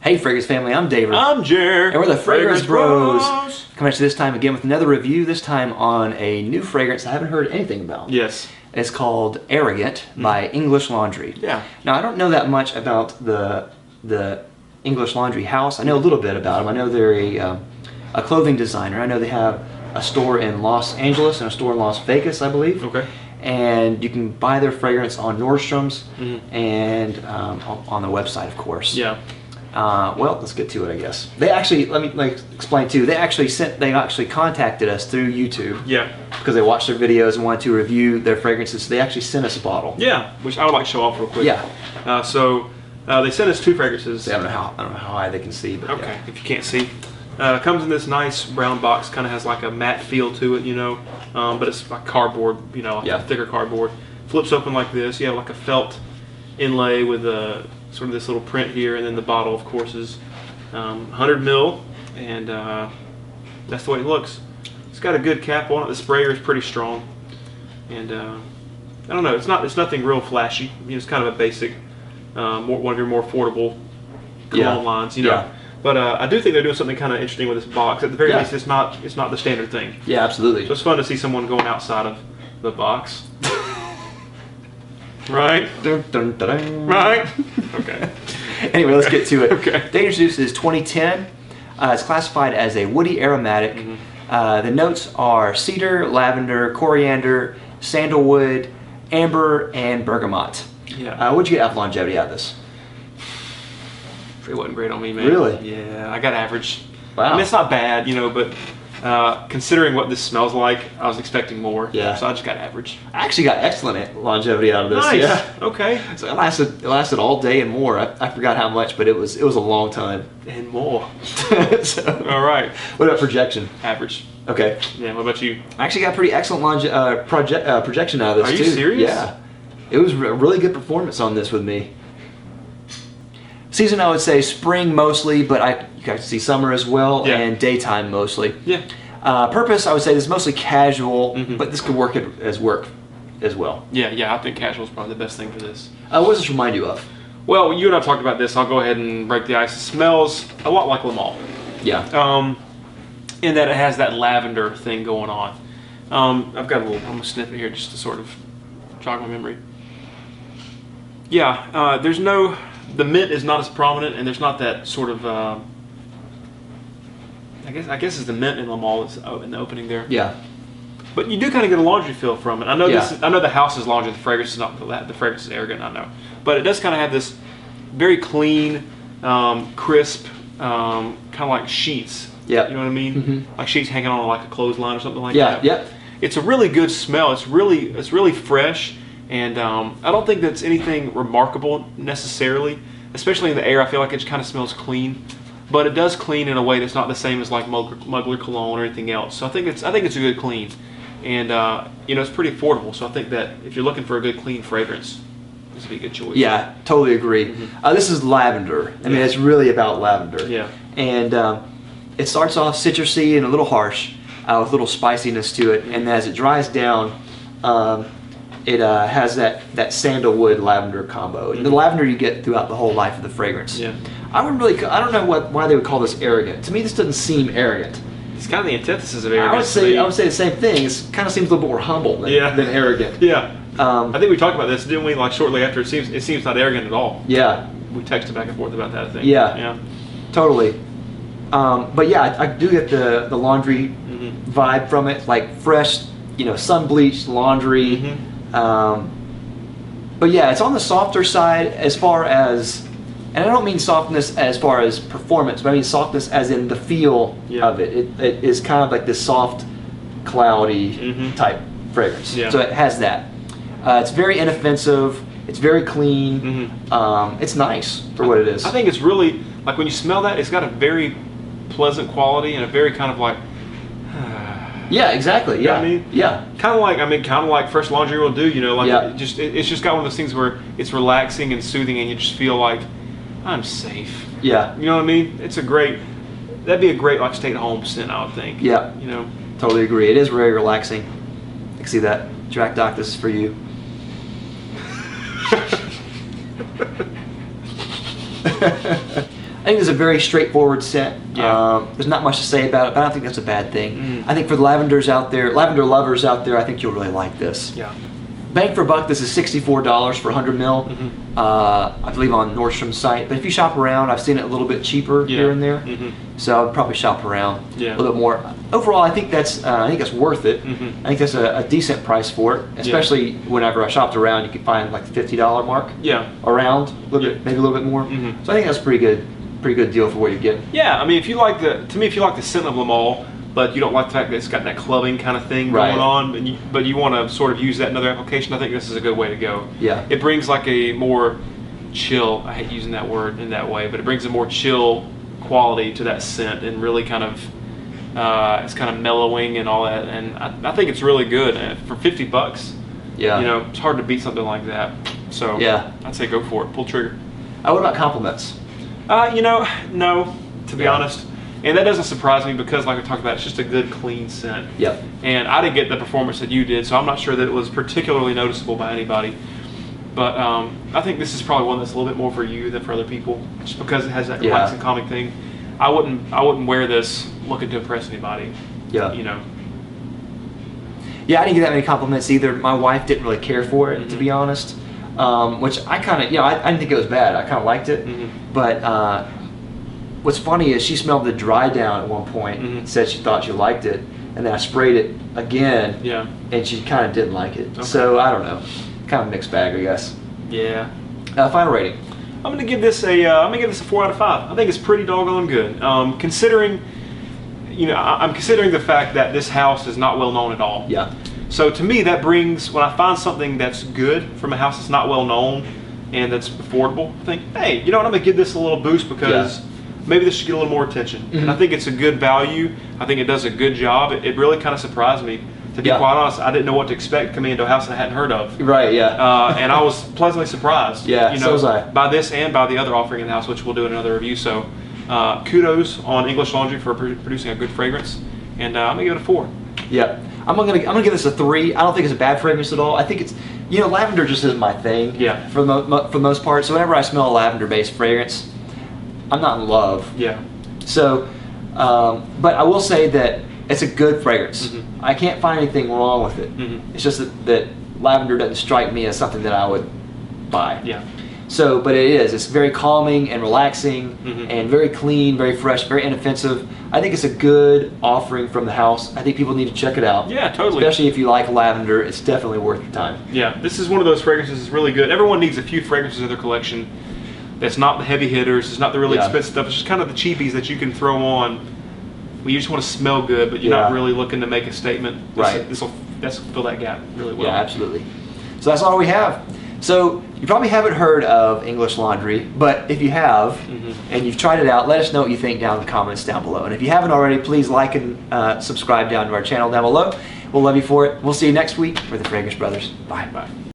Hey Fragrance family, I'm David. I'm Jer. And we're the Fragrance Bros. Coming at you this time again with another review, this time on a new fragrance I haven't heard anything about. Yes. It's called Arrogant by English Laundry. Yeah. Now I don't know that much about the English Laundry house. I know a little bit about them. I know they're a clothing designer. I know they have a store in Los Angeles and a store in Las Vegas, I believe. Okay. And you can buy their fragrance on Nordstrom's and on the website, of course. Yeah. Well, let's get to it, I guess. They actually, let me explain too. They actually contacted us through YouTube. Yeah. Because they watched their videos and wanted to review their fragrances. So they actually sent us a bottle. Yeah, which I would like to show off real quick. Yeah. So they sent us 2 fragrances. I don't know how high they can see, but okay. yeah. If you can't see, comes in this nice brown box. Kind of has like a matte feel to it, you know, but it's like cardboard, you know, like a thicker cardboard. Flips open like this. You have like a felt inlay with a sort of this little print here, and then the bottle, of course, is 100 ml, and that's the way it looks. It's got a good cap on it. The sprayer is pretty strong, and I don't know. It's nothing real flashy. You know, it's kind of a basic, one of your more affordable cologne lines, you know. Yeah. But I do think they're doing something kind of interesting with this box. At the very least, it's not the standard thing. Yeah, absolutely. So it's fun to see someone going outside of the box. Right? Dun, dun, dun, dun. Right? Okay. Anyway, let's get to it. Okay. Date introduced is 2010. It's classified as a woody aromatic. The notes are cedar, lavender, coriander, sandalwood, amber, and bergamot. Yeah. What'd you get out of longevity out of this? It wasn't great on me, man. Really? Yeah, I got average. Wow. I mean, it's not bad, you know, but considering what this smells like, I was expecting more. Yeah. So I just got average. I actually got excellent longevity out of this. Nice. Yeah. Okay. So it lasted all day and more. I forgot how much, but it was a long time. And more. So, All right. what about projection? Average. Okay. Yeah. What about you? I actually got pretty excellent projection out of this Are too. you serious? Yeah. It was a really good performance on this with me. Season, I would say spring mostly, but you guys see summer as well, and daytime mostly. Yeah. Purpose, I would say this is mostly casual, but this could work as work as well. Yeah. I think casual is probably the best thing for this. What does this remind you of? Well, you and I talked about this. I'll go ahead and break the ice. It smells a lot like Le Mans. Yeah. In that it has that lavender thing going on. I've got I'm gonna sniff it here just to sort of jog my memory. Yeah, the mint is not as prominent, and there's not that sort of, I guess it's the mint in Le Mans that's in the opening there. Yeah. But you do kind of get a laundry feel from it. I know Yeah. I know the house is laundry. The fragrance is not. The fragrance is arrogant. I know, but it does kind of have this very clean, crisp, kind of like sheets. Yeah. You know what I mean? Like sheets hanging on like a clothesline or something like Yeah. that. Yeah. It's a really good smell. It's really fresh, and I don't think that's anything remarkable necessarily. Especially in the air, I feel like it kind of smells clean, but it does clean in a way that's not the same as like Mugler cologne or anything else. So I think it's a good clean, and you know, it's pretty affordable. So I think that if you're looking for a good clean fragrance, this would be a good choice. Yeah, totally agree. This is lavender. I mean, it's really about lavender. Yeah. And it starts off citrusy and a little harsh, with a little spiciness to it, and as it dries down, it has that sandalwood lavender combo. And the lavender you get throughout the whole life of the fragrance. Yeah. I don't know why they would call this arrogant. To me, this doesn't seem arrogant. It's kind of the antithesis of arrogance. I would say the same thing. It kind of seems a little bit more humble than arrogant. Yeah. I think we talked about this, didn't we? Like shortly after, it seems not arrogant at all. Yeah. We texted back and forth about that, I think. Yeah. Yeah. Totally. But yeah, I do get the laundry vibe from it, like fresh, sun bleached laundry. But yeah, it's on the softer side as far as, and I don't mean softness as far as performance, but I mean softness as in the feel of it. It is kind of like this soft, cloudy type fragrance. Yeah. So it has that. It's very inoffensive. It's very clean. It's nice for what it is. I think it's really, like when you smell that, it's got a very pleasant quality and a very kind of like, yeah, exactly. Yeah, you know what I mean? Yeah. Kind of like fresh laundry will do. You know, like Yeah. it's just got one of those things where it's relaxing and soothing, and you just feel like I'm safe. Yeah. You know what I mean? That'd be a great like stay at home scent, I would think. Yeah. You know. Totally agree. It is very relaxing. I can see that. Drac Doc, this is for you. think it's a very straightforward scent. Yeah. There's not much to say about it, but I don't think that's a bad thing. I think for the lavender lovers out there, I think you'll really like this. Yeah. Bang for buck, this is $64 for 100 mil. I believe on Nordstrom's site. But if you shop around, I've seen it a little bit cheaper here and there. So I'd probably shop around a little bit more. Overall, I think that's worth it. I think that's a decent price for it, especially whenever I shopped around. You could find like the $50 mark. Around a little bit, maybe a little bit more. So I think that's a pretty good deal for what you're getting. Yeah, I mean, if you like the scent of them all, but you don't like the fact that it's got that clubbing kind of thing going on, but you want to sort of use that in other application, I think this is a good way to go. Yeah. It brings like a more chill, I hate using that word in that way, but it brings a more chill quality to that scent and really kind of, it's kind of mellowing and all that, and I think it's really good. And for 50 bucks, yeah, it's hard to beat something like that. So yeah, I'd say go for it, pull trigger. What about compliments? No, to be honest. And that doesn't surprise me because, like we talked about, it's just a good, clean scent. Yep. And I didn't get the performance that you did, so I'm not sure that it was particularly noticeable by anybody. But I think this is probably one that's a little bit more for you than for other people, just because it has that relaxing, calming thing. I wouldn't wear this looking to impress anybody. Yeah. Yeah, I didn't get that many compliments either. My wife didn't really care for it, to be honest. Which I kind of, I didn't think it was bad. I kind of liked it, but. What's funny is she smelled the dry down at one point and said she thought she liked it, and then I sprayed it again, and she kind of didn't like it. Okay. So I don't know, kind of mixed bag, I guess. Yeah. Final rating. I'm gonna give this a 4 out of 5. I think it's pretty doggone good, considering, I'm considering the fact that this house is not well known at all. Yeah. So to me, that brings, when I find something that's good from a house that's not well known and that's affordable, I think, hey, I'm gonna give this a little boost because. Maybe this should get a little more attention. And I think it's a good value. I think it does a good job. It really kind of surprised me. To be quite honest, I didn't know what to expect coming into a house that I hadn't heard of. Right, yeah. And I was pleasantly surprised. Yeah, so was I. By this and by the other offering in the house, which we'll do in another review. So kudos on English Laundry for producing a good fragrance. And I'm going to give it a 4. Yeah. I'm gonna give this a 3. I don't think it's a bad fragrance at all. I think it's, lavender just isn't my thing. Yeah. For the most part. So whenever I smell a lavender-based fragrance, I'm not in love. Yeah. So, but I will say that it's a good fragrance. I can't find anything wrong with it. It's just that lavender doesn't strike me as something that I would buy. Yeah. So, but it is. It's very calming and relaxing and very clean, very fresh, very inoffensive. I think it's a good offering from the house. I think people need to check it out. Yeah, totally. Especially if you like lavender, it's definitely worth your time. Yeah, this is one of those fragrances that's really good. Everyone needs a few fragrances in their collection. That's not the heavy hitters. It's not the really expensive stuff. It's just kind of the cheapies that you can throw on. Well, you just want to smell good, but you're not really looking to make a statement. This will fill that gap really well. Yeah, absolutely. So that's all we have. So you probably haven't heard of English Laundry, but if you have and you've tried it out, let us know what you think down in the comments down below. And if you haven't already, please like and subscribe down to our channel down below. We'll love you for it. We'll see you next week for the Fragrance Brothers. Bye. Bye.